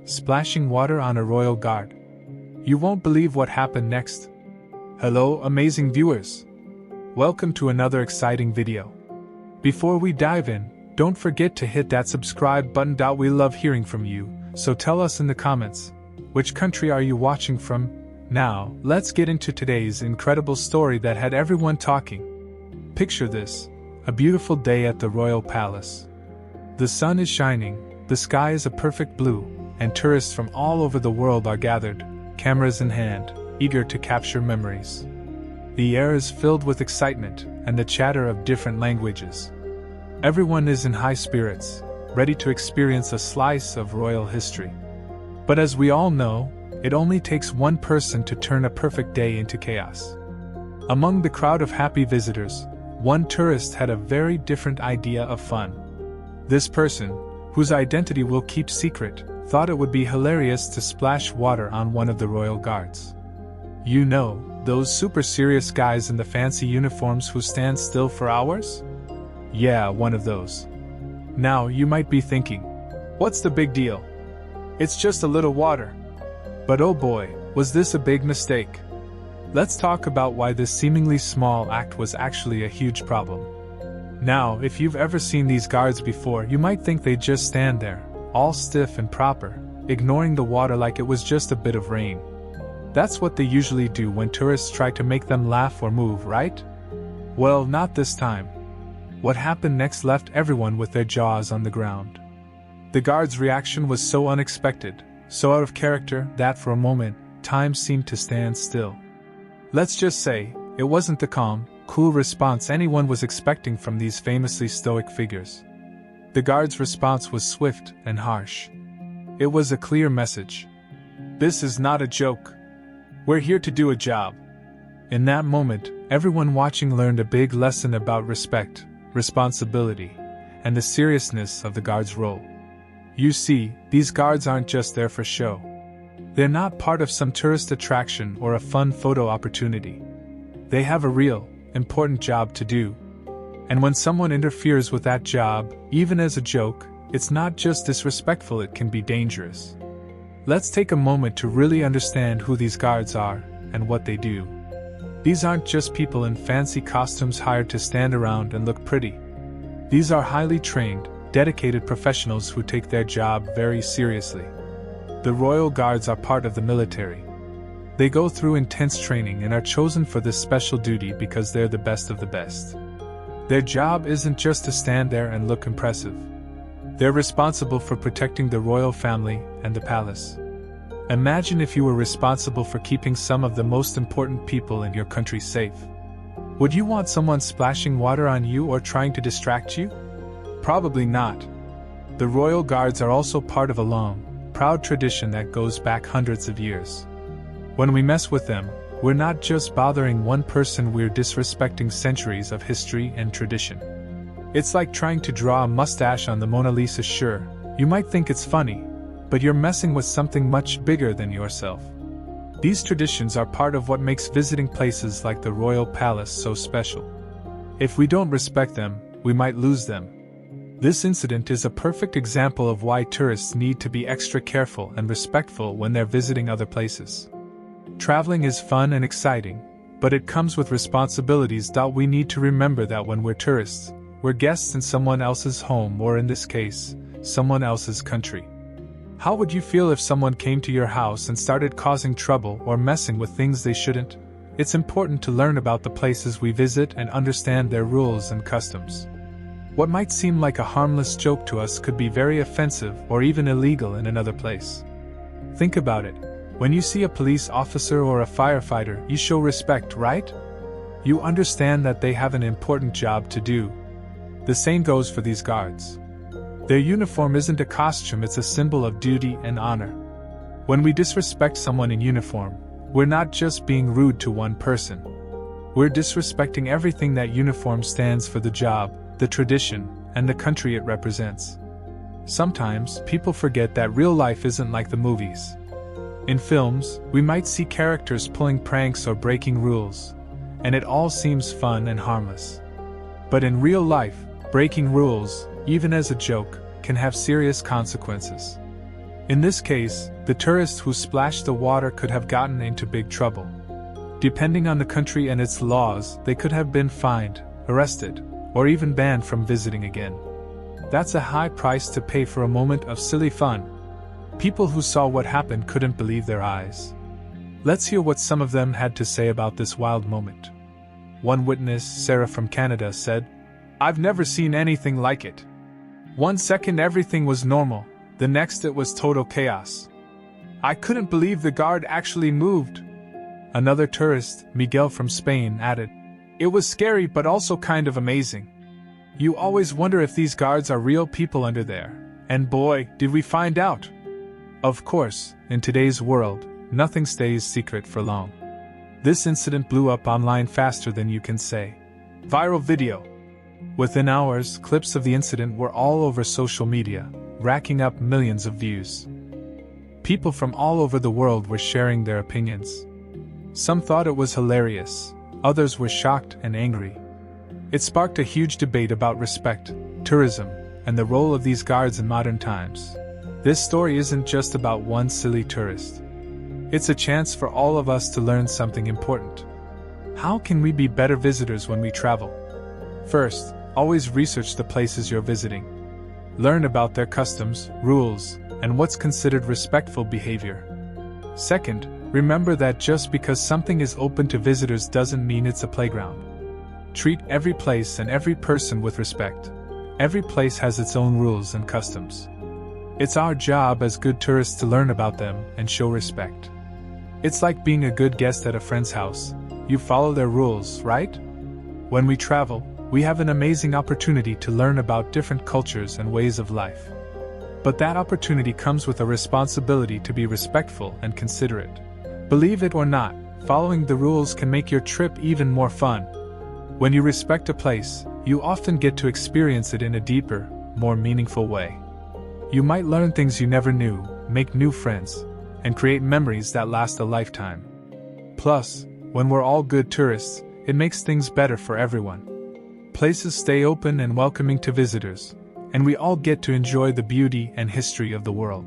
splashing water on a royal guard. You won't believe what happened next. Hello, amazing viewers. Welcome to another exciting video. Before we dive in, don't forget to hit that subscribe button. We love hearing from you, so tell us in the comments, which country are you watching from? Now, let's get into today's incredible story that had everyone talking. Picture this, a beautiful day at the royal palace. The sun is shining, the sky is a perfect blue, and tourists from all over the world are gathered, cameras in hand, eager to capture memories. The air is filled with excitement and the chatter of different languages. Everyone is in high spirits, ready to experience a slice of royal history. But as we all know, it only takes one person to turn a perfect day into chaos. Among the crowd of happy visitors, one tourist had a very different idea of fun. This person, whose identity we'll keep secret, thought it would be hilarious to splash water on one of the royal guards. You know, those super serious guys in the fancy uniforms who stand still for hours? Yeah, one of those. Now, you might be thinking, what's the big deal? It's just a little water. But oh boy, was this a big mistake. Let's talk about why this seemingly small act was actually a huge problem. Now, if you've ever seen these guards before, you might think they just stand there, all stiff and proper, ignoring the water like it was just a bit of rain. That's what they usually do when tourists try to make them laugh or move, right? Well, not this time. What happened next left everyone with their jaws on the ground. The guard's reaction was so unexpected, so out of character, that for a moment, time seemed to stand still. Let's just say, it wasn't the calm, cool response anyone was expecting from these famously stoic figures. The guard's response was swift and harsh. It was a clear message. This is not a joke. We're here to do a job. In that moment, everyone watching learned a big lesson about respect, responsibility, and the seriousness of the guard's role. You see, these guards aren't just there for show. They're not part of some tourist attraction or a fun photo opportunity. They have a real, important job to do. And when someone interferes with that job, even as a joke, it's not just disrespectful, it can be dangerous. Let's take a moment to really understand who these guards are and what they do. These aren't just people in fancy costumes hired to stand around and look pretty. These are highly trained, dedicated professionals who take their job very seriously. The royal guards are part of the military. They go through intense training and are chosen for this special duty because they're the best of the best. Their job isn't just to stand there and look impressive. They're responsible for protecting the royal family and the palace. Imagine if you were responsible for keeping some of the most important people in your country safe. Would you want someone splashing water on you or trying to distract you? Probably not. The royal guards are also part of a long, proud tradition that goes back hundreds of years. When we mess with them, we're not just bothering one person, we're disrespecting centuries of history and tradition. It's like trying to draw a mustache on the Mona Lisa. Sure, you might think it's funny, but you're messing with something much bigger than yourself. These traditions are part of what makes visiting places like the royal palace so special. If we don't respect them, we might lose them. This incident is a perfect example of why tourists need to be extra careful and respectful when they're visiting other places. Traveling is fun and exciting, but it comes with responsibilities. We need to remember that when we're tourists, we're guests in someone else's home, or in this case, someone else's country. How would you feel if someone came to your house and started causing trouble or messing with things they shouldn't? It's important to learn about the places we visit and understand their rules and customs. What might seem like a harmless joke to us could be very offensive or even illegal in another place. Think about it. When you see a police officer or a firefighter, you show respect, right? You understand that they have an important job to do. The same goes for these guards. Their uniform isn't a costume, it's a symbol of duty and honor. When we disrespect someone in uniform, we're not just being rude to one person. We're disrespecting everything that uniform stands for: the job, the tradition, and the country it represents. Sometimes, people forget that real life isn't like the movies. In films, we might see characters pulling pranks or breaking rules, and it all seems fun and harmless. But in real life, breaking rules, even as a joke, can have serious consequences. In this case, the tourist who splashed the water could have gotten into big trouble. Depending on the country and its laws, they could have been fined, arrested, or even banned from visiting again. That's a high price to pay for a moment of silly fun. People who saw what happened couldn't believe their eyes. Let's hear what some of them had to say about this wild moment. One witness, Sarah from Canada, said, "I've never seen anything like it. 1 second everything was normal, the next it was total chaos. I couldn't believe the guard actually moved." Another tourist, Miguel from Spain, added, "It was scary but also kind of amazing. You always wonder if these guards are real people under there, and boy, did we find out." Of course, in today's world, nothing stays secret for long. This incident blew up online faster than you can say. Viral video. Within hours, clips of the incident were all over social media, racking up millions of views. People from all over the world were sharing their opinions. Some thought it was hilarious, others were shocked and angry. It sparked a huge debate about respect, tourism, and the role of these guards in modern times. This story isn't just about one silly tourist. It's a chance for all of us to learn something important. How can we be better visitors when we travel? First, always research the places you're visiting. Learn about their customs, rules, and what's considered respectful behavior. Second, remember that just because something is open to visitors doesn't mean it's a playground. Treat every place and every person with respect. Every place has its own rules and customs. It's our job as good tourists to learn about them and show respect. It's like being a good guest at a friend's house. You follow their rules, right? When we travel, we have an amazing opportunity to learn about different cultures and ways of life. But that opportunity comes with a responsibility to be respectful and considerate. Believe it or not, following the rules can make your trip even more fun. When you respect a place, you often get to experience it in a deeper, more meaningful way. You might learn things you never knew, make new friends, and create memories that last a lifetime. Plus, when we're all good tourists, it makes things better for everyone. Places stay open and welcoming to visitors, and we all get to enjoy the beauty and history of the world.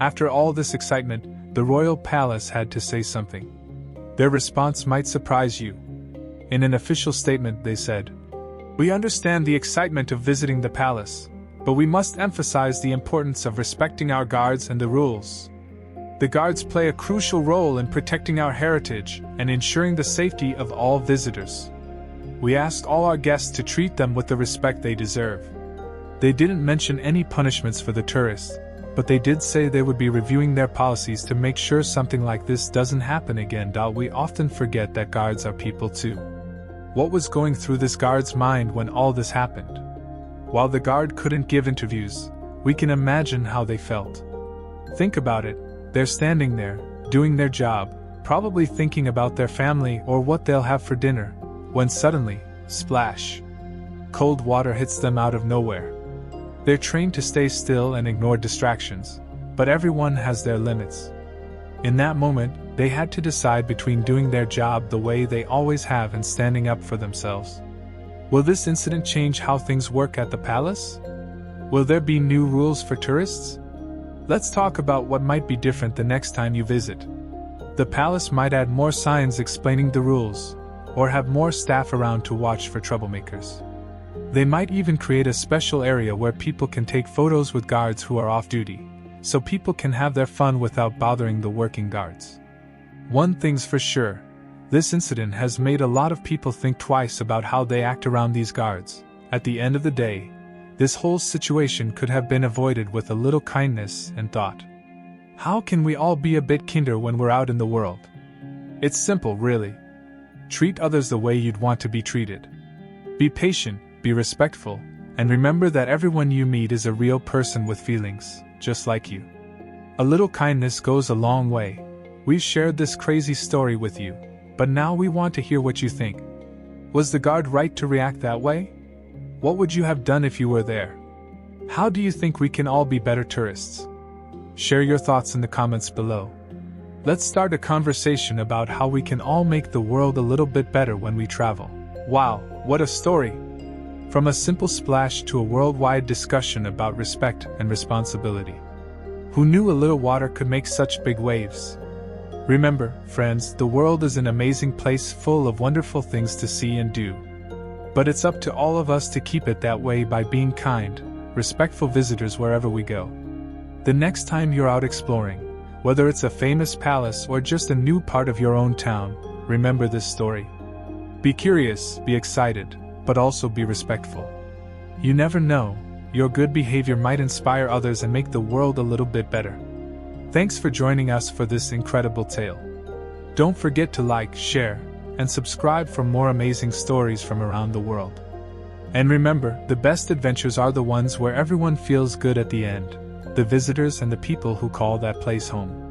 After all this excitement, the royal palace had to say something. Their response might surprise you. In an official statement, they said, "We understand the excitement of visiting the palace, but we must emphasize the importance of respecting our guards and the rules. The guards play a crucial role in protecting our heritage and ensuring the safety of all visitors. We ask all our guests to treat them with the respect they deserve." They didn't mention any punishments for the tourists, but they did say they would be reviewing their policies to make sure something like this doesn't happen again. We often forget that guards are people too. What was going through this guard's mind when all this happened? While the guard couldn't give interviews, we can imagine how they felt. Think about it, they're standing there, doing their job, probably thinking about their family or what they'll have for dinner, when suddenly, splash! Cold water hits them out of nowhere. They're trained to stay still and ignore distractions, but everyone has their limits. In that moment, they had to decide between doing their job the way they always have and standing up for themselves. Will this incident change how things work at the palace? Will there be new rules for tourists? Let's talk about what might be different the next time you visit. The palace might add more signs explaining the rules, or have more staff around to watch for troublemakers. They might even create a special area where people can take photos with guards who are off duty, so people can have their fun without bothering the working guards. One thing's for sure, this incident has made a lot of people think twice about how they act around these guards. At the end of the day, this whole situation could have been avoided with a little kindness and thought. How can we all be a bit kinder when we're out in the world? It's simple, really. Treat others the way you'd want to be treated. Be patient, be respectful, and remember that everyone you meet is a real person with feelings, just like you. A little kindness goes a long way. We've shared this crazy story with you, but now we want to hear what you think. Was the guard right to react that way? What would you have done if you were there? How do you think we can all be better tourists? Share your thoughts in the comments below. Let's start a conversation about how we can all make the world a little bit better when we travel. Wow, what a story! From a simple splash to a worldwide discussion about respect and responsibility. Who knew a little water could make such big waves? Remember, friends, the world is an amazing place full of wonderful things to see and do. But it's up to all of us to keep it that way by being kind, respectful visitors wherever we go. The next time you're out exploring, whether it's a famous palace or just a new part of your own town, remember this story. Be curious, be excited, but also be respectful. You never know, your good behavior might inspire others and make the world a little bit better. Thanks for joining us for this incredible tale. Don't forget to like, share, and subscribe for more amazing stories from around the world. And remember, the best adventures are the ones where everyone feels good at the end, the visitors and the people who call that place home.